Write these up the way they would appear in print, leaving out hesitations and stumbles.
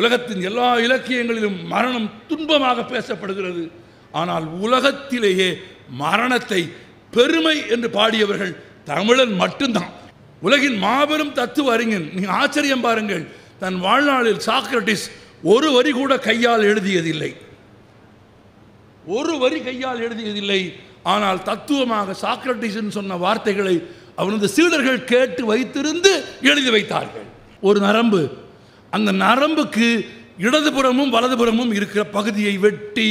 உலகத்தின் எல்லா இலக்கியங்களிலும் மரணம் துன்பமாக பேசப்படுகிறது. ஆனால் உலகத்திலேயே மரணத்தை பெருமை என்று பாடியவர்கள் தமிழன் மட்டும்தான். உலகின் மாபெரும் தத்துவ அறிஞன். நீங்கள் ஆச்சரியம் பாருங்கள், தன் வாழ்நாளில் சாக்ரட்டிஸ் ஒரு வரி கூட கையால் எழுதியதில்லை, ஒரு வரி கையால் எழுதியதில்லை. ஆனால் தத்துவமாக சாக்ரட்டிஸ் சொன்ன வார்த்தைகளை அவனது சீடர்கள் கேட்டு வைத்திருந்து எழுதி வைத்தார்கள். ஒரு நரம்பு, அந்த நரம்புக்கு இடதுபுறமும் வலதுபுறமும் இருக்கிற பகுதியை வெட்டி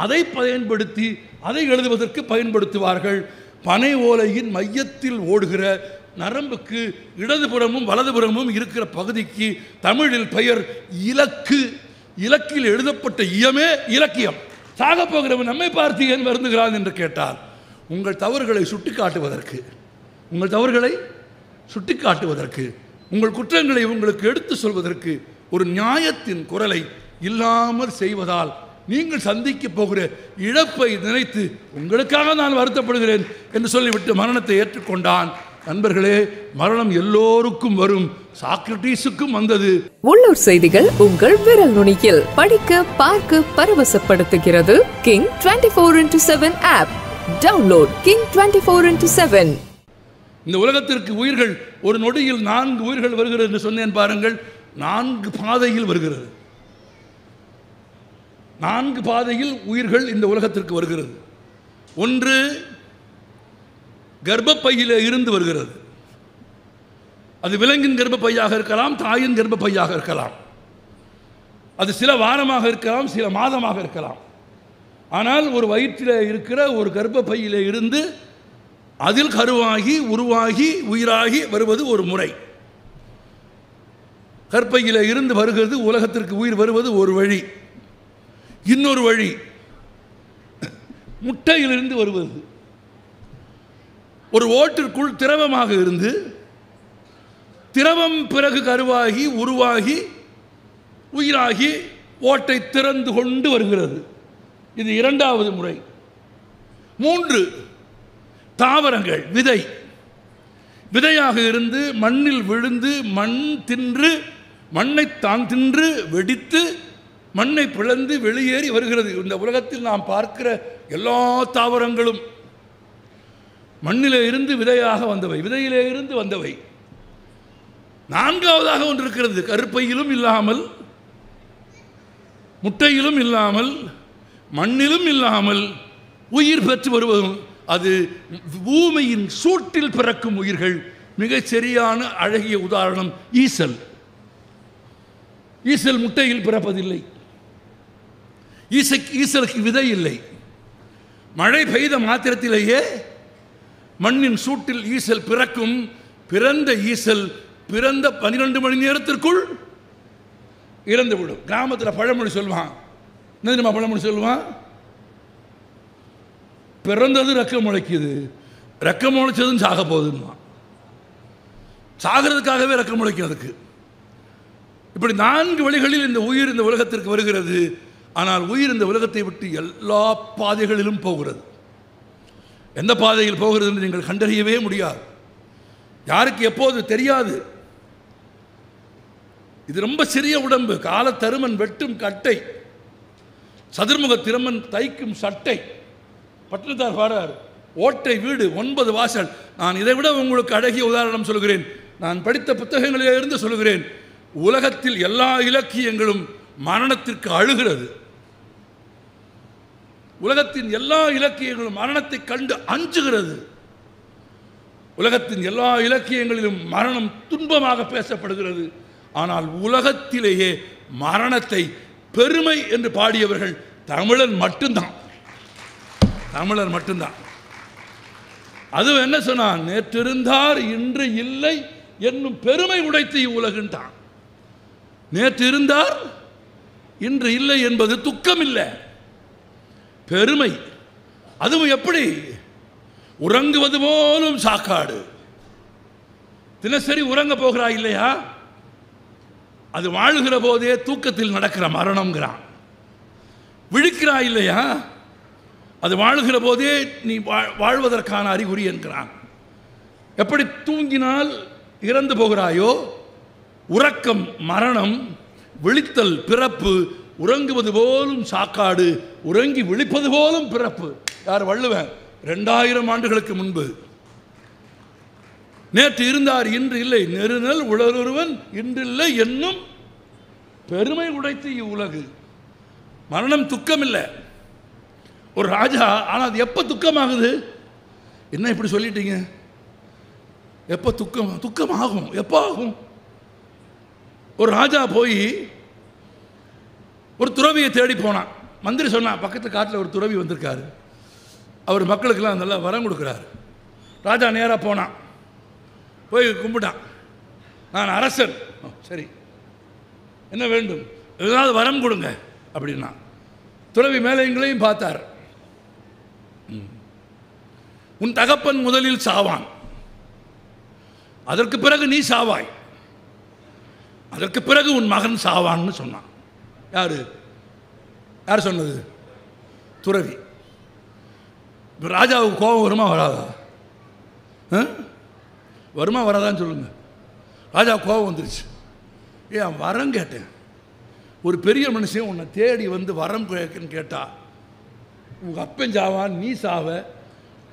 அதை பயன்படுத்தி அதை எழுதுவதற்கு பயன்படுத்துவார்கள். பனை ஓலையின் மையத்தில் ஓடுகிற நரம்புக்கு இடதுபுறமும் வலதுபுறமும் இருக்கிற பகுதிக்கு தமிழில் பெயர் இலக்கு. இலக்கில் எழுதப்பட்ட இயமே இலக்கியம். சாக போகிறவன் நம்மை பார்த்து ஏன் வருந்துகிறான் என்று கேட்டால், உங்கள் தவறுகளை சுட்டிக்காட்டுவதற்கு, உங்கள் தவறுகளை சுட்டிக்காட்டுவதற்கு, உங்கள் குற்றங்களை உங்களுக்கு எடுத்து சொல்வதற்கு ஒரு நியாயத்தின் குரலை இல்லாமல் செய்வதால் நீங்கள் சந்திக்க போகிற இழப்பை நினைத்து உங்களுக்காக நான் வருத்தப்படுகிறேன் என்று சொல்லிவிட்டு மரணத்தை ஏற்றுக்கொண்டான். நண்பர்களே, மரணம் எல்லோருக்கும் வரும், சாக்ரட்டிஸுக்கும் வந்தது. உள்ளூர் செய்திகள் உங்கள் விரல் நுனியில் படிக்க பார்க்க பரவசப்படுத்துகிறது King 24x7 app. Download King 24x7. இந்த உலகத்திற்கு உயிர்கள் ஒரு நொடியில் 4 உயிர்கள் வருகிறது என்று சொன்னேன் பாருங்கள். 4 பாதையில் வருகிறது. 4 பாதையில் உயிர்கள் இந்த உலகத்திற்கு வருகிறது. ஒன்று கர்ப்பப்பையிலே இருந்து வருகிறது. அது விலங்கின் கர்ப்பப்பையாக இருக்கலாம், தாயின் கர்ப்பப்பையாக இருக்கலாம். அது சில வாரமாக இருக்கலாம், சில மாதமாக இருக்கலாம். ஆனால் ஒரு வயிற்றில் இருக்கிற ஒரு கர்ப்பப்பையிலே இருந்து அதில் கருவாகி உருவாகி உயிராகி வருவது ஒரு முறை. கற்பையிலே இருந்து வருகிறது உலகத்திற்கு உயிர் வருவது ஒரு வழி. இன்னொரு வழி முட்டையிலிருந்து வருவது. ஒரு ஓட்டிற்குள் திரவமாக இருந்து திரவம் பிறகு கருவாகி உருவாகி உயிராகி ஓட்டை திறந்து கொண்டு வருகிறது. இது 2வது முறை. 3 தாவரங்கள், விதை. விதையாக இருந்து மண்ணில் விழுந்து மண் தின்று மண்ணை தான் தின்று வெடித்து மண்ணை பிளந்து வெளியேறி வருகிறது. இந்த உலகத்தில் நாம் பார்க்கிற எல்லா தாவரங்களும் மண்ணிலே இருந்து விதையாக வந்தவை, விதையிலே இருந்து வந்தவை. 4வதாக ஒன்று இருக்கிறது, கருப்பையிலும் இல்லாமல் முட்டையிலும் இல்லாமல் மண்ணிலும் இல்லாமல் உயிர் பெற்று வருவதும். அது பூமியின் சூட்டில் பிறக்கும் உயிர்கள். மிகச் சரியான அழகிய உதாரணம் ஈசல். ஈசல் முட்டையில் பிறப்பதில்லை. ஈசலுக்கு விதை இல்லை. மழை பெய்த மாத்திரத்திலேயே மண்ணின் சூட்டில் ஈசல் பிறக்கும். பிறந்த ஈசல் பிறந்த 12 மணி நேரத்திற்குள் இறந்துவிடும். கிராமத்தில் பழமொழி சொல்லுவான். என்ன தெரியுமா பழமொழி சொல்லுவான்? பிறந்தது ரெக்கம் முளைக்குது, ரெக்கம் முளைச்சதும் சாக போகுதுன்னா. சாகிறதுக்காகவே ரெக்கம் முளைக்கிறதுக்கு. இப்படி 4 வழிகளில் இந்த உயிர் இந்த உலகத்திற்கு வருகிறது. ஆனால் உயிர் இந்த உலகத்தை விட்டு எல்லா பாதைகளிலும் போகிறது. எந்த பாதையில் போகிறது என்று நீங்கள் கண்டறியவே முடியாது. யாருக்கு எப்போது தெரியாது. இது ரொம்ப சிறிய உடம்பு. காலத்தருமன் வெட்டும் கட்டை, சதுர்முக திருமன் தைக்கும் சட்டை. பட்டினத்தார் பாடார், ஓட்டை வீடு 9 வாசல். நான் இதை விட உங்களுக்கு அழகிய உதாரணம் சொல்கிறேன். நான் படித்த புத்தகங்களிலே இருந்து சொல்கிறேன். உலகத்தில் எல்லா இலக்கியங்களும் மரணத்திற்கு அழுகிறது. உலகத்தின் எல்லா இலக்கியங்களும் மரணத்தை கண்டு அஞ்சுகிறது. உலகத்தின் எல்லா இலக்கியங்களிலும் மரணம் துன்பமாக பேசப்படுகிறது. ஆனால் உலகத்திலேயே மரணத்தை பெருமை என்று பாடியவர்கள் தமிழன் மட்டும்தான். தமிழர் மட்டும்தான். அதுவும் என்ன சொன்னான்? நேற்றிருந்தார் இன்று இல்லை என்னும் பெருமை உடைத்து உலகின்றான். நேற்று இருந்தார் இன்று இல்லை என்பது துக்கம் இல்லை, பெருமை. அதுவும் எப்படி? உறங்குவது போலும் சாக்காடு. தினசரி உறங்க போகிறாய் இல்லையா? அது வாழுகிற போதே தூக்கத்தில் நடக்கிற மரணம்ங்கிறான். விழிக்கிறாய் இல்லையா? அது வாழுகிற போதே நீ வாழ்வதற்கான அறிகுறி என்கிறான். எப்படி தூங்கினால் இறந்து போகிறாயோ, உறக்கம் மரணம், விழித்தல் பிறப்பு, உறங்குவது போலும் சாக்காடு, உறங்கி விழிப்பது போலும் பிறப்பு. யார்? வள்ளுவன். 2000 ஆண்டுகளுக்கு முன்பு. நேற்று இருந்தார் இன்று இல்லை, நெருநல் உளரொருவன் இன்றில்லை என்னும் பெருமை உடைத்து இவ்வுலகு. மரணம் துக்கம் இல்லை. ஒரு ராஜா, ஆனால் அது எப்போ துக்கமாகுது? என்ன இப்படி சொல்லிட்டீங்க? எப்போ துக்கம் ஆகும்? எப்போ ஆகும்? ஒரு ராஜா போய் ஒரு துறவியை தேடி போனான். மந்திரி சொன்னான், பக்கத்து காட்டில் ஒரு துறவி வந்திருக்காரு, அவர் மக்களுக்கெல்லாம் நல்லா வரம் கொடுக்குறாரு. ராஜா நேராக போனான், போய் கும்பிட்டான். நான் அரசன். சரி, என்ன வேண்டும்? ஏதாவது வரம் கொடுங்க அப்படின்னா. துறவி மேலே எங்களையும் பார்த்தார். உன் தகப்பன் முதலில் சாவான், அதற்கு பிறகு நீ சாவாய், அதற்கு பிறகு உன் மகன் சாவான்னு சொன்னான். யார் சொன்னது? துறவி. ராஜாவுக்கு கோபம் வருமா வராதா? வருமா வராதான்னு சொல்லுங்க. ராஜா கோபம் வந்துருச்சு. ஏன் வரம் கேட்டேன்? ஒரு பெரிய மனுஷன் உன்னை தேடி வந்து வரம் கேட்குன்னு கேட்டா, உங்கள் அப்பன் சாவான், நீ சாவ,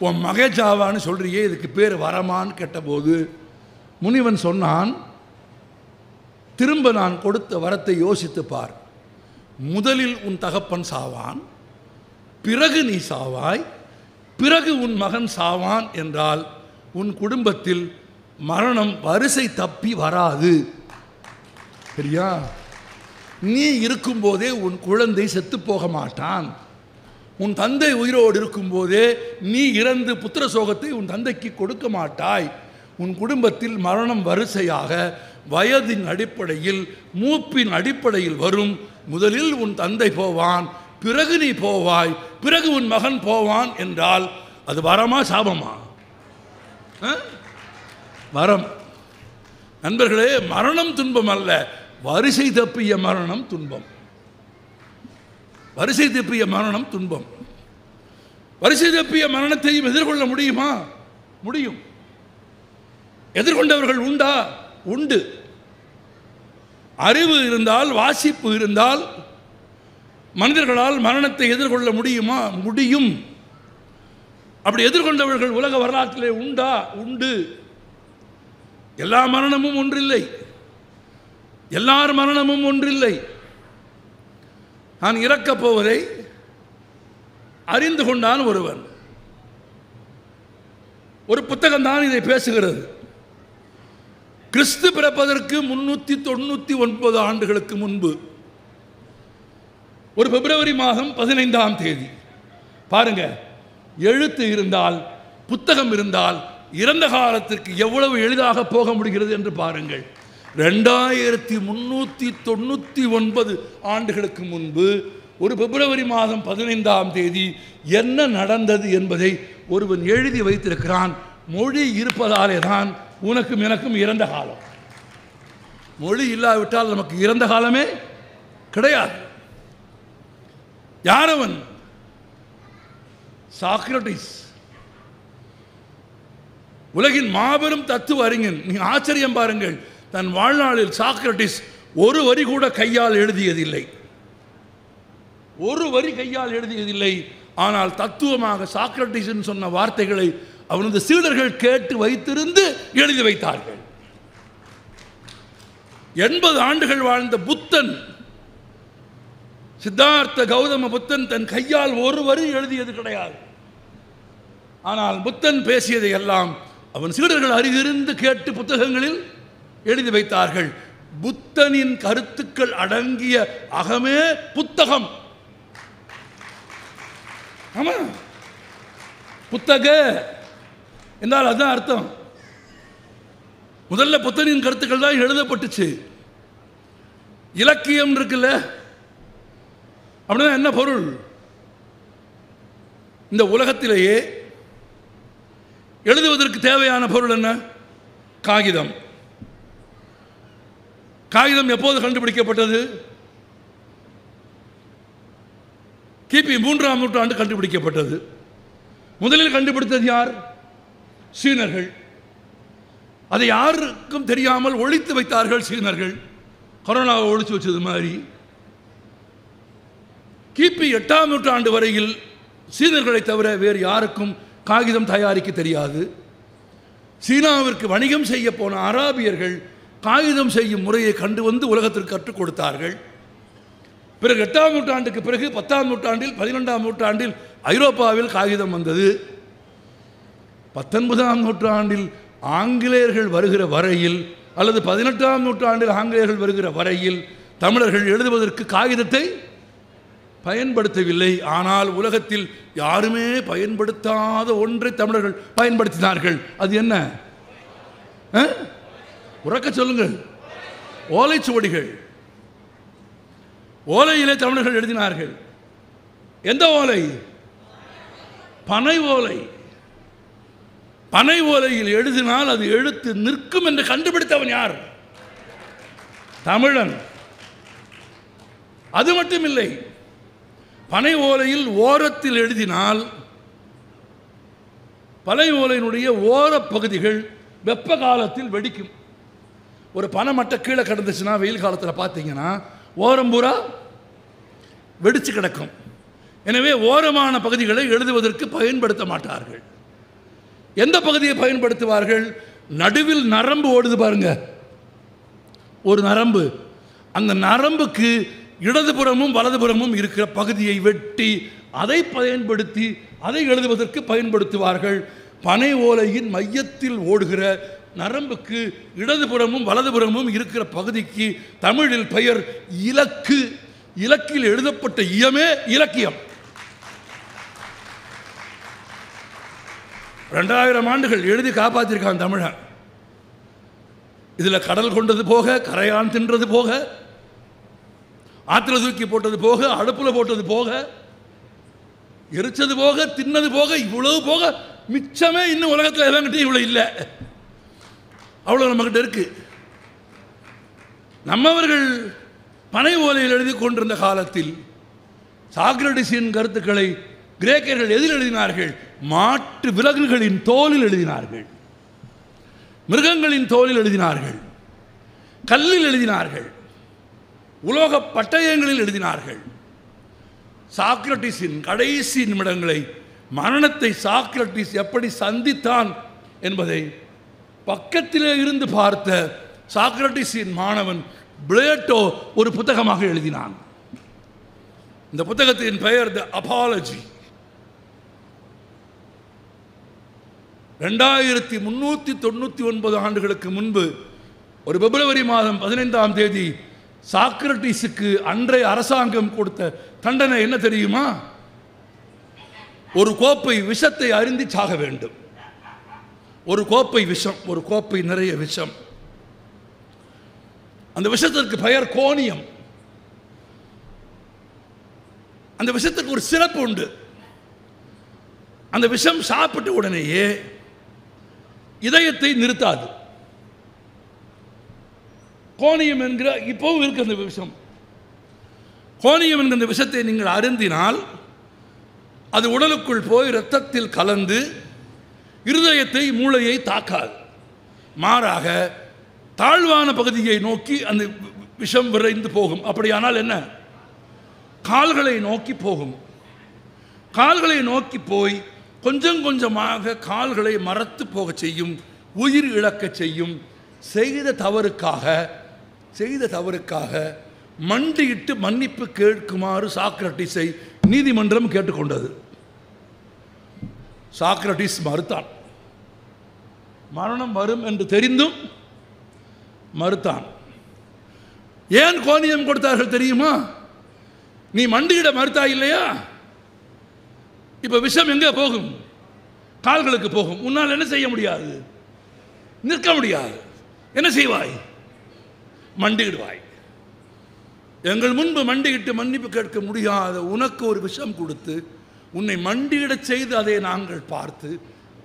உன் மகன் சாவான்னு சொல்றியே, இதுக்கு பேர் வரமான்னு கேட்டபோது முனிவன் சொன்னான், திரும்ப நான் கொடுத்த வரத்தை யோசித்து பார். முதலில் உன் தகப்பன் சாவான், பிறகு நீ சாவாய், பிறகு உன் மகன் சாவான் என்றால் உன் குடும்பத்தில் மரணம் வரிசை தப்பி வராது. சரியா? நீ இருக்கும்போதே உன் குழந்தை செத்து போக மாட்டான். உன் தந்தை உயிரோடு இருக்கும்போதே நீ இறந்து புத்திர சோகத்தை உன் தந்தைக்கு கொடுக்க மாட்டாய். உன் குடும்பத்தில் மரணம் வரிசையாக வயதின் அடிப்படையில், மூப்பின் அடிப்படையில் வரும். முதலில் உன் தந்தை போவான், பிறகு நீ போவாய், பிறகு உன் மகன் போவான் என்றால் அது வரமா சாபமா? வரம். நண்பர்களே, மரணம் துன்பம் அல்ல, வரிசை தப்பிய மரணம் துன்பம். வரிசை தப்பிய மரணம் துன்பம். வரிசை தப்பிய மரணத்தையும் எதிர்கொள்ள முடியுமா? முடியும். எதிர்கொண்டவர்கள் உண்டா? உண்டு. அறிவு இருந்தால், வாசிப்பு இருந்தால் மனிதர்களால் மரணத்தை எதிர்கொள்ள முடியுமா? முடியும். அப்படி எதிர்கொண்டவர்கள் உலக வரலாற்றிலே உண்டா? உண்டு. எல்லா மரணமும் ஒன்றில்லை, எல்லார் மரணமும் ஒன்றில்லை. நான் இறக்கப் போவதை அறிந்து கொண்டான் ஒருவன். ஒரு புத்தகம் தான் இதை பேசுகிறது. கிறிஸ்து பிறப்பதற்கு 399 ஆண்டுகளுக்கு முன்பு ஒரு பிப்ரவரி மாதம் 15ஆம் தேதி, பாருங்க, எழுத்து இருந்தால், புத்தகம் இருந்தால் இறந்த காலத்திற்கு எவ்வளவு எளிதாக போக முடிகிறது என்று பாருங்கள். 2399 ஆண்டுகளுக்கு முன்பு ஒரு பிப்ரவரி மாதம் 15ஆம் தேதி என்ன நடந்தது என்பதை ஒருவன் எழுதி வைத்திருக்கிறான். மொழி இருப்பதாலே தான் உனக்கும் எனக்கும் இறந்த காலம். மொழி இல்லாவிட்டால் நமக்கு இறந்த காலமே கிடையாது. யாரவன்? சாக்ரட்டிஸ், உலகின் மாபெரும் தத்துவ அறிஞன். நீங்கள் ஆச்சரியம் பாருங்கள், தன் வாழ்நாளில் சாக்ரட்டிஸ் ஒரு வரி கூட கையால் எழுதியதில்லை. ஒரு வரி கையால் எழுதியதில்லை. ஆனால் தத்துவமாக சாக்ரட்டிஸ் சொன்ன வார்த்தைகளை அவனது சீடர்கள் கேட்டு வைத்திருந்து எழுதி வைத்தார்கள். 80 ஆண்டுகள் வாழ்ந்த புத்தன், சித்தார்த்த கௌதம புத்தன், தன் கையால் ஒரு வரி எழுதியது கிடையாது. ஆனால் புத்தன் பேசியதை எல்லாம் அவன் சீடர்கள் அருகிருந்து கேட்டு புத்தகங்களில் எழுதி வைத்தார்கள். புத்தனின் கருத்துக்கள் அடங்கிய அகமே புத்தகம். ஆமா, புத்தக என்றால் அதுதான் அர்த்தம். முதல்ல புத்தனின் கருத்துக்கள் தான் எழுதப்பட்டுச்சு. இலக்கியம் இருக்குல்ல, அப்படின்னா என்ன பொருள்? இந்த உலகத்திலேயே எழுதுவதற்கு தேவையான பொருள் என்ன? காகிதம். காகிதம் எப்போது கண்டுபிடிக்கப்பட்டது? கிபி 3ஆம் நூற்றாண்டு கண்டுபிடிக்கப்பட்டது. முதலில் கண்டுபிடித்தது யார்? சீனர்கள். அதை யாருக்கும் தெரியாமல் ஒழித்து வைத்தார்கள் சீனர்கள். கொரோனாவை ஒழிச்சு வச்சது மாதிரி கிபி 8ஆம் நூற்றாண்டு வரையில் சீனர்களை தவிர வேறு யாருக்கும் காகிதம் தயாரிக்க தெரியாது. சீனாவிற்கு வணிகம் செய்ய போன அராபியர்கள் காகிதம் செய்யும் முறையை கண்டு வந்து உலகத்திற்கு கற்றுக் கொடுத்தார்கள். பிறகு 8ஆம் நூற்றாண்டுக்கு பிறகு 10ஆம் நூற்றாண்டில் 12ஆம் நூற்றாண்டில் ஐரோப்பாவில் காகிதம் வந்தது. 19ஆம் நூற்றாண்டில் ஆங்கிலேயர்கள் வருகிற வரையில் அல்லது 18ஆம் நூற்றாண்டில் ஆங்கிலேயர்கள் வருகிற வரையில் தமிழர்கள் எழுதுவதற்கு காகிதத்தை பயன்படுத்தவில்லை. ஆனால் உலகத்தில் யாருமே பயன்படுத்தாத ஒன்றை தமிழர்கள் பயன்படுத்தினார்கள். அது என்ன? உறக்க சொல்லுங்கள். ஓலைச்சுவடிகள். ஓலையிலே தமிழர்கள் எழுதினார்கள். எந்த ஓலை? பனை ஓலை. பனை ஓலையில் எழுதினால் அது எழுத்து நிற்கும் என்று கண்டுபிடித்தவன் யார்? தமிழன். அது மட்டுமில்லை, பனை ஓலையில் ஓரத்தில் எழுதினால் பனை ஓலையினுடைய ஓரப்பகுதிகள் வெப்ப காலத்தில் வெடிக்கும். ஒரு பனை மட்டை கீழே கிடந்துச்சுன்னா வெயில் காலத்தில் பார்த்தீங்கன்னா ஓரம் பூரா வெடிச்சு கிடக்கும். எனவே ஓரமான பகுதிகளை எழுதுவதற்கு பயன்படுத்த மாட்டார்கள். எந்த பகுதியை பயன்படுத்துவார்கள்? நடுவில் நரம்பு ஓடுது பாருங்க, ஒரு நரம்பு. அந்த நரம்புக்கு இடதுபுறமும் வலதுபுறமும் இருக்கிற பகுதியை வெட்டி அதை பயன்படுத்தி அதை எழுதுவதற்கு பயன்படுத்துவார்கள். பனை ஓலையின் மையத்தில் ஓடுகிற நரம்புக்கு இடதுபுறமும் வலதுபுறமும் இருக்கிற பகுதிக்கு தமிழில் பெயர் இலக்கு. இலக்கில் எழுதப்பட்ட இயமே இலக்கியம். 2000 ஆண்டுகள் எழுதி காப்பாற்றிருக்கான் தமிழன். இதில் கடல் கொண்டது போக, கரையான் தின்றது போக, ஆற்றுல தூக்கி போட்டது போக, அடுப்பில் போட்டது போக, எரிச்சது போக, தின்னது போக, இவ்வளவு போக மிச்சமே இன்னும் உலகத்தில் எல்லாம் இவ்வளவு இல்லை. அவ்வளோ நம்மகிட்ட இருக்கு. நம்மவர்கள் பனை ஓலையில் எழுதி கொண்டிருந்த காலத்தில் சாக்ரட்டிஸின் கருத்துக்களை கிரேக்கர்கள் எதில் எழுதினார்கள்? மாட்டு விலங்குகளின் தோலில் எழுதினார்கள், மிருகங்களின் தோலில் எழுதினார்கள், கல்லில் எழுதினார்கள், உலோக பட்டயங்களில் எழுதினார்கள். சாக்ரட்டிஸின் கடைசி நிமிடங்களை, மரணத்தை சாக்ரட்டிஸ் எப்படி சந்தித்தான் என்பதை பக்கத்திலே இருந்து பார்த்த சாக்ரட்டிஸின் மாணவன் பிளேட்டோ ஒரு புத்தகமாக எழுதினான். இந்த புத்தகத்தின் பெயர் தி அபாலஜி. 2399 ஆண்டுகளுக்கு முன்பு ஒரு பிப்ரவரி மாதம் 15ஆம் தேதி சாக்ரட்டிஸுக்கு அன்றைய அரசாங்கம் கொடுத்த தண்டனை என்ன தெரியுமா? ஒரு கோப்பை விஷத்தை அருந்தி சாக வேண்டும். ஒரு கோப்பை விஷம், ஒரு கோப்பை நிறைய விஷம். அந்த விஷத்திற்கு பெயர் கோணியம். அந்த விஷத்துக்கு ஒரு சிறப்பு உண்டு. அந்த விஷம் சாப்பிட்ட உடனேயே இதயத்தை நிறுத்தாது. கோணியம் என்கிற இப்பவும் இருக்கு அந்த விஷம். கோணியம் என்கிற அந்த விஷத்தை நீங்கள் அருந்தினால் அது உடலுக்குள் போய் இரத்தத்தில் கலந்து இருதயத்தை, மூளையை தாக்காது. மாறாக தாழ்வான பகுதியை நோக்கி அந்த விஷம் விரைந்து போகும். அப்படியானால் என்ன? கால்களை நோக்கி போகும். கால்களை நோக்கி போய் கொஞ்சம் கொஞ்சமாக கால்களை மரத்து போக செய்யும், உயிர் இழக்க செய்யும். செய்த தவறுக்காக மண்டியிட்டு மன்னிப்பு கேட்குமாறு சாக்ரட்டிஸை நீதிமன்றம் கேட்டுக்கொண்டது. சாக்ரட்டிஸ் மறுத்தான். மரணம் வரும் என்று தெரிந்தும் மறுத்தான். ஏன் கோணியம் கொடுத்தார்கள் தெரியுமா? நீ மண்டியிட மறுத்தா இல்லையா? இப்ப விஷம் எங்கே போகும்? கால்களுக்கு போகும். உன்னால் என்ன செய்ய முடியாது? நிற்க முடியாது. என்ன செய்வாய்? மண்டியிடுவாய். எங்கள் முன்பு மண்டியிட்டு மன்னிப்பு கேட்க முடியாத உனக்கு ஒரு விஷம் கொடுத்து உன்னை மண்டியிடச் செய்து அதை நாங்கள் பார்த்து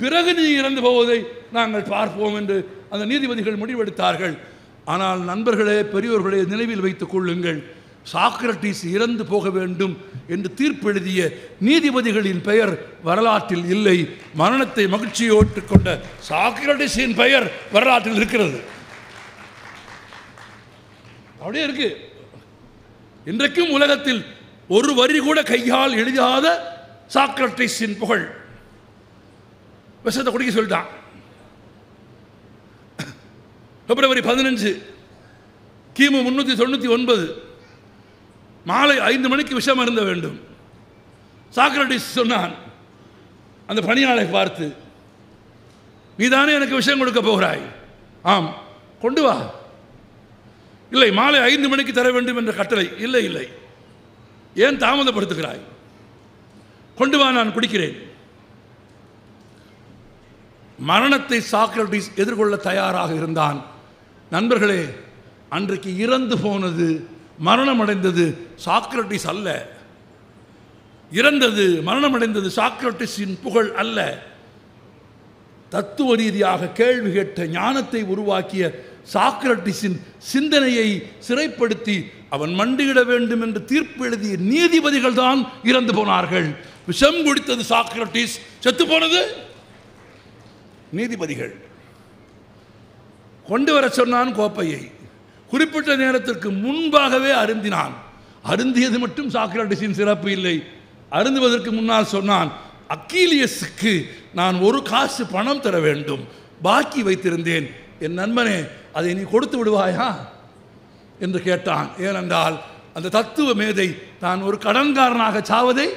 பிறகு நீ இறந்து போவதை நாங்கள் பார்ப்போம் என்று அந்த நீதிபதிகள் முடிவெடுத்தார்கள். ஆனால் நண்பர்களே, பெரியோர்களே, நினைவில் வைத்துக் கொள்ளுங்கள், சாக்ரட்டிஸ் இறந்து போக வேண்டும் என்று தீர்ப்பெழுதிய நீதிபதிகளின் பெயர் வரலாற்றில் இல்லை. மரணத்தை மகிழ்ச்சியோட்டு கொண்ட சாக்ரட்டிஸின் பெயர் வரலாற்றில் இருக்கிறது. அப்படியே இருக்கு. இன்றைக்கும் உலகத்தில் ஒரு வரி கூட கையால் எழுதாத சாக்ரட்டிஸின் புகழ். விஷத்தை குடிக்க சொல்லிட்டான். பிப்ரவரி 15 கிமு 399 மாலை 5 மணிக்கு விஷம் அருந்த வேண்டும். சாக்ரட்டிஸ் சொன்னான் அந்த பணியாளை பார்த்து, நீதானே எனக்கு விஷயம் கொடுக்க போகிறாய்? ஆம், கொண்டு வா. இல்லை, மாலை 5 மணிக்கு தர வேண்டும் என்ற கட்டளை. இல்லை இல்லை, ஏன் தாமதப்படுத்துகிறாய்? கொண்டு வா, நான் குடிக்கிறேன். மரணத்தை சாக்ரட்டிஸ் எதிர்கொள்ள தயாராக இருந்தான். நண்பர்களே, அன்றைக்கு இறந்து போனது, மரணம் அடைந்தது சாக்ரட்டிஸ் அல்ல. இறந்தது, மரணமடைந்தது சாக்ரட்டிஸின் புகழ் அல்ல. தத்துவ ரீதியாக கேள்வி கேட்ட ஞானத்தை உருவாக்கிய சாக்ரட்டிஸின் சிந்தனையை சிறைப்படுத்தி அவன் மண்டியிட வேண்டும் என்று தீர்ப்பு எழுதிய நீதிபதிகள் தான் இறந்து போனார்கள். விஷம் குடித்தது சாக்ரட்டிஸ், செத்து போனது நீதிபதிகள். கொண்டு வர சொன்னான் கோப்பையை. குறிப்பிட்ட நேரத்திற்கு முன்பாகவே அருந்தினான். அருந்தியது மட்டும் சாக்ரட்டிஸின் சிறப்பு இல்லை. அருந்துவதற்கு முன்னால் சொன்னான், அக்கீலியஸுக்கு நான் 1 காசு பணம் தர வேண்டும், பாக்கி வைத்திருந்தேன். என் நண்பனே, அதை நீ கொடுத்து விடுவாயா என்று கேட்டான். ஏனென்றால் அந்த தத்துவ மேதை தான் ஒரு கடன்காரனாக சாவதை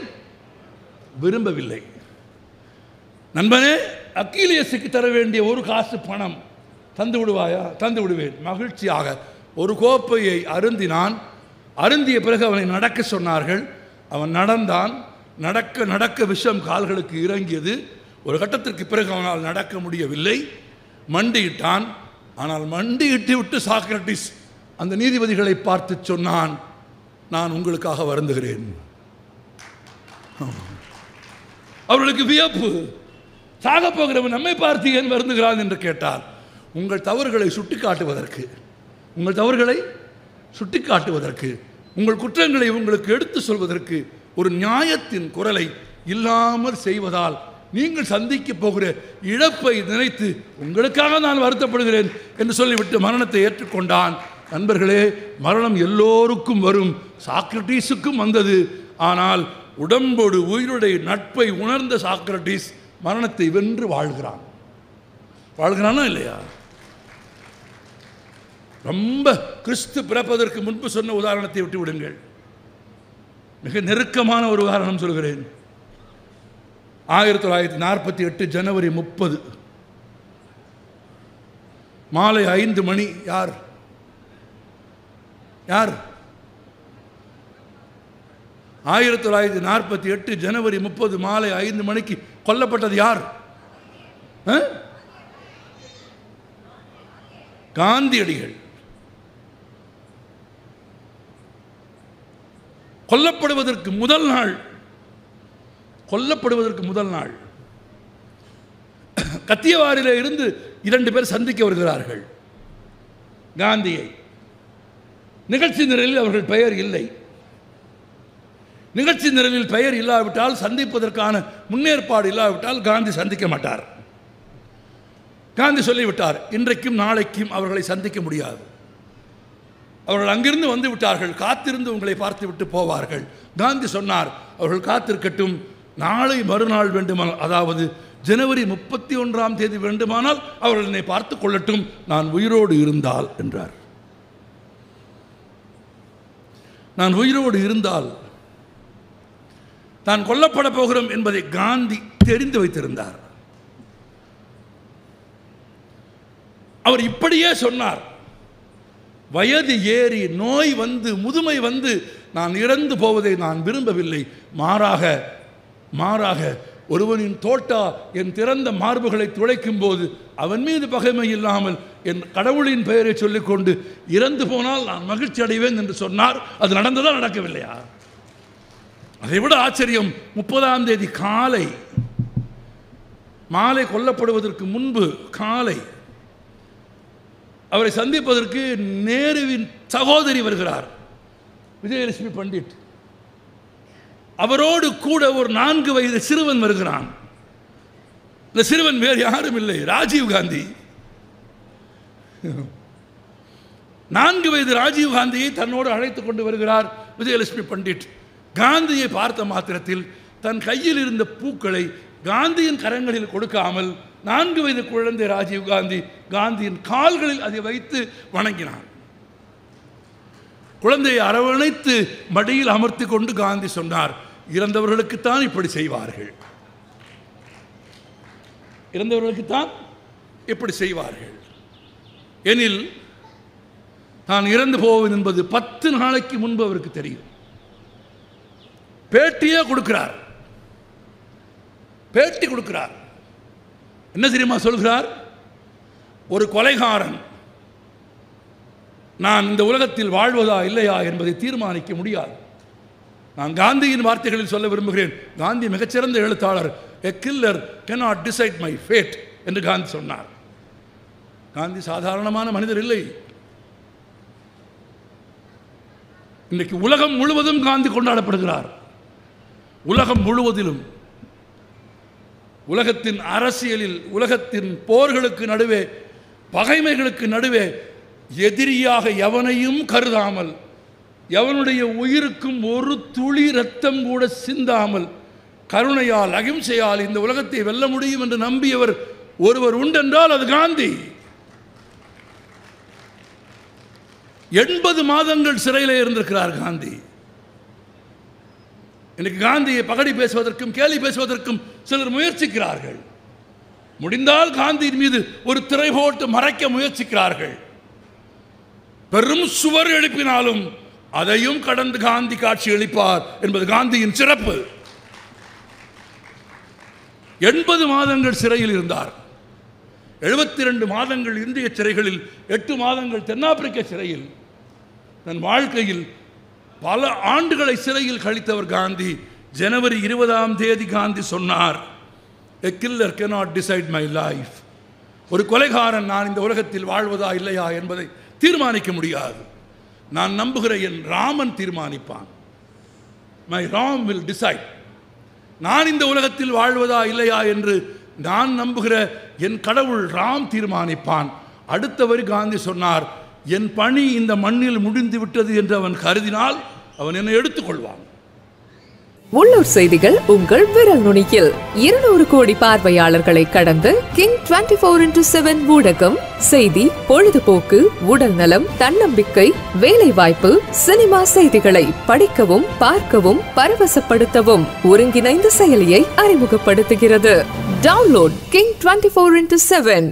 விரும்பவில்லை. நண்பனே, அக்கீலியஸுக்கு தர வேண்டிய 1 காசு பணம் தந்து விடுவாயா? தந்து விடுவேன். மகிழ்ச்சியாக 1 கோப்பையை அருந்தினான். அருந்திய பிறகு அவனை நடக்க சொன்னார்கள். அவன் நடந்தான். நடக்க நடக்க விஷம் கால்களுக்கு இறங்கியது. ஒரு கட்டத்திற்கு பிறகு அவனால் நடக்க முடியவில்லை. மண்டியிட்டான். ஆனால் மண்டியிட்டு விட்டு சாக்ரட்டிஸ் அந்த நீதிபதிகளை பார்த்து சொன்னான், நான் உங்களுக்காக வருந்துகிறேன். அவர்களுக்கு வியப்பு. சாக போகிறவன் நம்மை பார்த்து ஏன் வருந்துகிறான் என்று கேட்டார். உங்கள் தவறுகளை சுட்டிக்காட்டுவதற்கு, உங்கள் தவறுகளை சுட்டிக்காட்டுவதற்கு, உங்கள் குற்றங்களை உங்களுக்கு எடுத்து சொல்வதற்கு ஒரு நியாயத்தின் குரலை இல்லாமல் செய்வதால் நீங்கள் சந்திக்க போகிற இழப்பை நினைத்து உங்களுக்காக நான் வருத்தப்படுகிறேன் என்று சொல்லிவிட்டு மரணத்தை ஏற்றுக்கொண்டான். நண்பர்களே, மரணம் எல்லோருக்கும் வரும். சாக்ரட்டிஸுக்கும் வந்தது. ஆனால் உடம்போடு உயிருடைய நட்பை உணர்ந்த சாக்ரட்டிஸ் மரணத்தை வென்று வாழ்கிறான். வாழ்கிறானா இல்லையா? ரொம்ப கிறிஸ்து பிறப்பதற்கு முன்பு சொன்ன உதாரணத்தை விட்டு விடுங்கள். மிக நெருக்கமான ஒரு உதாரணம் சொல்கிறேன். 1948 ஜனவரி 30 மாலை 5 மணி. யார் யார் 1948 ஜனவரி 30 மாலை 5 மணிக்கு கொல்லப்பட்டது யார்? காந்தியடிகள். கொல்லப்படுவதற்கு முதல் நாள் கத்தியவாரில் இருந்து 2 பேர் சந்திக்க வருகிறார்கள் காந்தியை. நிகழ்ச்சி நிரலில் அவர்கள் பெயர் இல்லை. நிகழ்ச்சி நிரலில் பெயர் இல்லாவிட்டால், சந்திப்பதற்கான முன்னேற்பாடு இல்லாவிட்டால் காந்தி சந்திக்க மாட்டார். காந்தி சொல்லிவிட்டார், இன்றைக்கும் நாளைக்கும் அவர்களை சந்திக்க முடியாது. அவர்கள் அங்கிருந்து வந்து விட்டார்கள், காத்திருந்து உங்களை பார்த்து விட்டு போவார்கள். காந்தி சொன்னார், அவர்கள் காத்திருக்கட்டும், நாளை மறுநாள் வேண்டுமானால், அதாவது ஜனவரி 31ஆம் தேதி வேண்டுமானால் அவர்கள் என்னை பார்த்து கொள்ளட்டும், நான் உயிரோடு இருந்தால் என்றார். நான் உயிரோடு இருந்தால் தான் கொல்லப்பட போகிறோம் என்பதை காந்தி தெரிந்து வைத்திருந்தார். அவர் இப்படியே சொன்னார், வயது ஏறி நோய் வந்து முதுமை வந்து நான் இறந்து போவதை நான் விரும்பவில்லை. மாறாக ஒருவனின் தோட்டா என் திறந்த மார்புகளை துளைக்கும் போது அவன் மீது பகைமை இல்லாமல் என் கடவுளின் பெயரை சொல்லிக்கொண்டு இறந்து போனால் நான் மகிழ்ச்சி அடைவேன் என்று சொன்னார். அது நடந்ததா நடக்கவில்லையா? அதைவிட ஆச்சரியம், 30ஆம் தேதி காலை, மாலை கொல்லப்படுவதற்கு முன்பு காலை அவரை சந்திப்பதற்கு நேருவின் சகோதரி வருகிறார், விஜயலட்சுமி பண்டிட். அவரோடு கூட ஒரு 4 வயது சிறுவன் வருகிறான். இந்த சிறுவன் வேறு யாரும் இல்லை, ராஜீவ் காந்தி. 4 வயது ராஜீவ் காந்தியை தன்னோடு அழைத்து கொண்டு வருகிறார் விஜயலட்சுமி பண்டிட். காந்தியை பார்த்த மாத்திரத்தில் தன் கையில் இருந்த பூக்களை காந்தியின் கரங்களில் கொடுக்காமல் 4 வயது குழந்தை ராஜீவ் காந்தி காந்தியின் கால்களில் அதை வைத்து வணங்கினார். குழந்தையை அரவணைத்து மடியில் அமர்த்தி கொண்டு காந்தி சொன்னார், இறந்தவர்களுக்குத்தான் இப்படி செய்வார்கள், இறந்தவர்களுக்குத்தான் இப்படி செய்வார்கள். எனில் நான் இறந்து போவேன் என்பது 10 நாளைக்கு முன்பு அவருக்கு தெரியும். பேட்டியே கொடுக்கிறார், பேட்டி கொடுக்கிறார். என்ன தெரியுமா சொல்கிறார்? ஒரு கொலைகாரன் நான் இந்த உலகத்தில் வாழ்வதா இல்லையா என்பதை தீர்மானிக்க முடியாது. நான் காந்தியின் வார்த்தைகளில் சொல்ல விரும்புகிறேன். காந்தி மிகச்சிறந்த எழுத்தாளர். A killer cannot decide my fate என்று காந்தி சொன்னார். காந்தி சாதாரணமான மனிதர் இல்லை. இன்றைக்கு உலகம் முழுவதும் காந்தி கொண்டாடப்படுகிறார். உலகம் முழுவதிலும் உலகத்தின் அரசியலில், உலகத்தின் போர்களுக்கு நடுவே, பகைமைகளுக்கு நடுவே எதிரியாக எவனையும் கருதாமல், எவனுடைய உயிருக்கும் ஒரு துளி ரத்தம் கூட சிந்தாமல், கருணையால், அகிம்சையால் இந்த உலகத்தை வெல்ல முடியும் என்று நம்பியவர் ஒருவர் உண்டென்றால் அது காந்தி. 80 மாதங்கள் சிறையில் இருந்திருக்கிறார் காந்தி. இன்னைக்கு காந்தியை பகடி பேசுவதற்கும் கேலி பேசுவதற்கும் சிலர் முயற்சிக்கிறார்கள். முடிந்தால் காந்தியின் மீது ஒரு திரை போட்டு மறைக்க முயற்சிக்கிறார்கள். பெரும் சுவர் எழுப்பினாலும் அதையும் கடந்து காந்தி காட்சி அளிப்பார் என்பது காந்தியின் சிறப்பு. 80 மாதங்கள் சிறையில் இருந்தார். 72 மாதங்கள் இந்திய சிறைகளில், 8 மாதங்கள் தென்னாப்பிரிக்க சிறையில். தன் வாழ்க்கையில் பல ஆண்டுகளை சிறையில் கழித்தவர் காந்தி. ஜனவரி 20ஆம் தேதி காந்தி சொன்னார், A killer cannot decide my life. ஒரு கொலைகாரன் நான் இந்த உலகத்தில் வாழ்வதா இல்லையா என்பதை தீர்மானிக்க முடியாது. நான் நம்புகிற என் Raman தீர்மானிப்பான். My Ram will decide. நான் இந்த உலகத்தில் வாழ்வதா இல்லையா என்று நான் நம்புகிற என் கடவுள் ராம் தீர்மானிப்பான். அடுத்த வரி காந்தி சொன்னார், என் பணி இந்த மண்ணில் முடிந்து விட்டது என்று அவன் கருதினால் அவன் என்னை எடுத்துக்கொள்வான். உள்ளூர் செய்திகள் உங்கள் விரல் நுனியில். 200 கோடி பார்வையாளர்களை கடந்து கிங் 24x7 ஊடகம் செய்தி, பொழுதுபோக்கு, உடல் நலம், தன்னம்பிக்கை, வேலை வாய்ப்பு, சினிமா செய்திகளை படிக்கவும் பார்க்கவும் பரவசப்படுத்தவும் ஒருங்கிணைந்த செயலியை அறிமுகப்படுத்துகிறது. Download King 24x7.